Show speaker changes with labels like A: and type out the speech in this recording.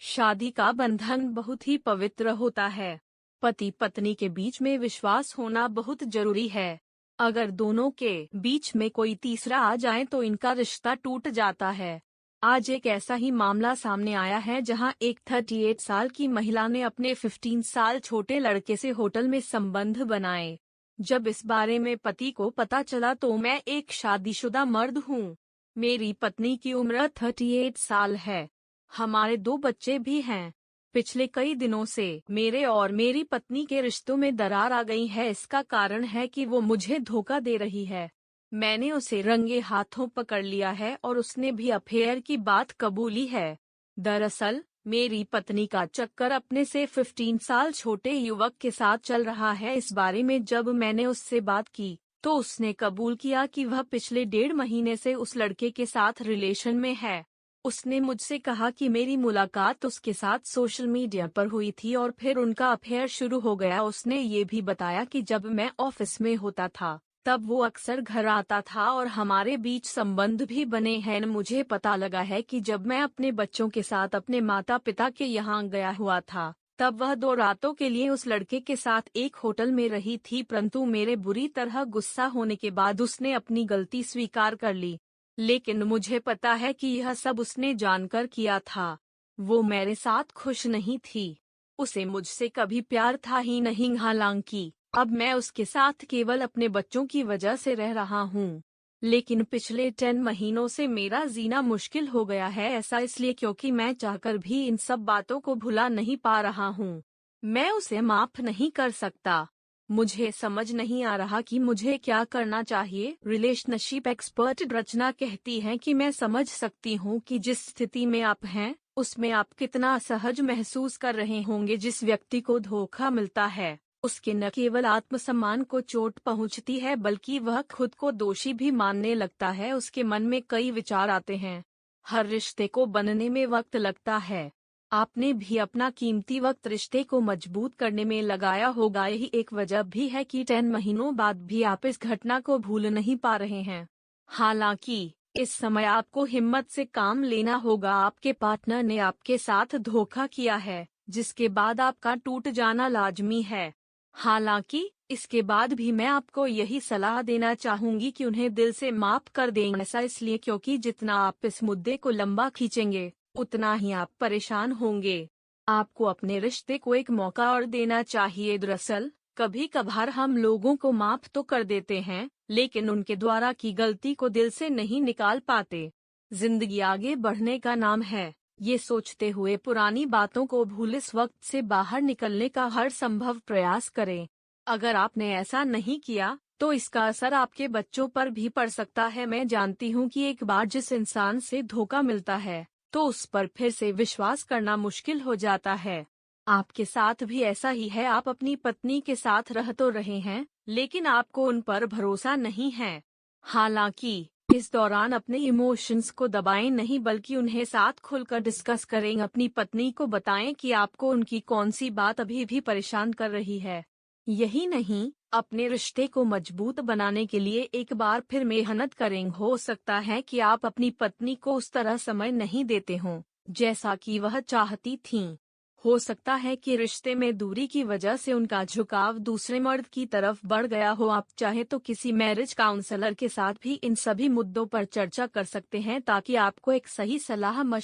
A: शादी का बंधन बहुत ही पवित्र होता है। पति पत्नी के बीच में विश्वास होना बहुत जरूरी है। अगर दोनों के बीच में कोई तीसरा आ जाए तो इनका रिश्ता टूट जाता है। आज एक ऐसा ही मामला सामने आया है जहां एक 38 साल की महिला ने अपने 15 साल छोटे लड़के से होटल में संबंध बनाए। जब इस बारे में पति को पता चला तो मैं एक शादीशुदा मर्द हूँ। मेरी पत्नी की उम्र 38 साल है। हमारे 2 बच्चे भी हैं। पिछले कई दिनों से मेरे और मेरी पत्नी के रिश्तों में दरार आ गई है। इसका कारण है कि वो मुझे धोखा दे रही है। मैंने उसे रंगे हाथों पकड़ लिया है और उसने भी अफेयर की बात कबूली है। दरअसल मेरी पत्नी का चक्कर अपने से 15 साल छोटे युवक के साथ चल रहा है। इस बारे में जब मैंने उससे बात की तो उसने कबूल किया कि वह पिछले 1.5 महीने से उस लड़के के साथ रिलेशन में है। उसने मुझसे कहा कि मेरी मुलाकात उसके साथ सोशल मीडिया पर हुई थी और फिर उनका अफेयर शुरू हो गया। उसने ये भी बताया कि जब मैं ऑफिस में होता था तब वो अक्सर घर आता था और हमारे बीच संबंध भी बने हैं। मुझे पता लगा है कि जब मैं अपने बच्चों के साथ अपने माता पिता के यहाँ गया हुआ था तब वह 2 रातों के लिए उस लड़के के साथ एक होटल में रही थी, परंतु मेरे बुरी तरह गुस्सा होने के बाद उसने अपनी गलती स्वीकार कर ली। लेकिन मुझे पता है कि यह सब उसने जानकर किया था। वो मेरे साथ खुश नहीं थी। उसे मुझसे कभी प्यार था ही नहीं। हालांकि अब मैं उसके साथ केवल अपने बच्चों की वजह से रह रहा हूँ। लेकिन पिछले 10 महीनों से मेरा जीना मुश्किल हो गया है। ऐसा इसलिए क्योंकि मैं चाहकर भी इन सब बातों को भुला नहीं पा रहा हूँ। मैं उसे माफ नहीं कर सकता। मुझे समझ नहीं आ रहा कि मुझे क्या करना चाहिए। रिलेशनशिप एक्सपर्ट रचना कहती हैं कि मैं समझ सकती हूँ कि जिस स्थिति में आप हैं उसमें आप कितना असहज महसूस कर रहे होंगे। जिस व्यक्ति को धोखा मिलता है उसके न केवल आत्मसम्मान को चोट पहुँचती है बल्कि वह खुद को दोषी भी मानने लगता है। उसके मन में कई विचार आते हैं। हर रिश्ते को बनने में वक्त लगता है। आपने भी अपना कीमती वक्त रिश्ते को मजबूत करने में लगाया होगा। यही एक वजह भी है कि 10 महीनों बाद भी आप इस घटना को भूल नहीं पा रहे हैं। हालांकि इस समय आपको हिम्मत से काम लेना होगा। आपके पार्टनर ने आपके साथ धोखा किया है जिसके बाद आपका टूट जाना लाजमी है। हालांकि इसके बाद भी मैं आपको यही सलाह देना चाहूंगी कि उन्हें दिल से माफ कर दें। ऐसा इसलिए क्योंकि जितना आप इस मुद्दे को लंबा खींचेंगे उतना ही आप परेशान होंगे। आपको अपने रिश्ते को एक मौका और देना चाहिए। दरअसल कभी कभार हम लोगों को माफ तो कर देते हैं लेकिन उनके द्वारा की गलती को दिल से नहीं निकाल पाते। जिंदगी आगे बढ़ने का नाम है। ये सोचते हुए पुरानी बातों को भूल इस वक्त से बाहर निकलने का हर संभव प्रयास करें। अगर आपने ऐसा नहीं किया तो इसका असर आपके बच्चों पर भी पड़ सकता है। मैं जानती हूँ कि एक बार जिस इंसान से धोखा मिलता है तो उस पर फिर से विश्वास करना मुश्किल हो जाता है। आपके साथ भी ऐसा ही है। आप अपनी पत्नी के साथ रह तो रहे हैं लेकिन आपको उन पर भरोसा नहीं है। हालांकि इस दौरान अपने इमोशंस को दबाएं नहीं बल्कि उन्हें साथ खुलकर डिस्कस करें। अपनी पत्नी को बताएं कि आपको उनकी कौन सी बात अभी भी परेशान कर रही है। यही नहीं, अपने रिश्ते को मजबूत बनाने के लिए एक बार फिर मेहनत करें। हो सकता है कि आप अपनी पत्नी को उस तरह समय नहीं देते हों जैसा कि वह चाहती थीं। हो सकता है कि रिश्ते में दूरी की वजह से उनका झुकाव दूसरे मर्द की तरफ बढ़ गया हो। आप चाहे तो किसी मैरिज काउंसलर के साथ भी इन सभी मुद्दों पर चर्चा कर सकते हैं ताकि आपको एक सही सलाह मशवरा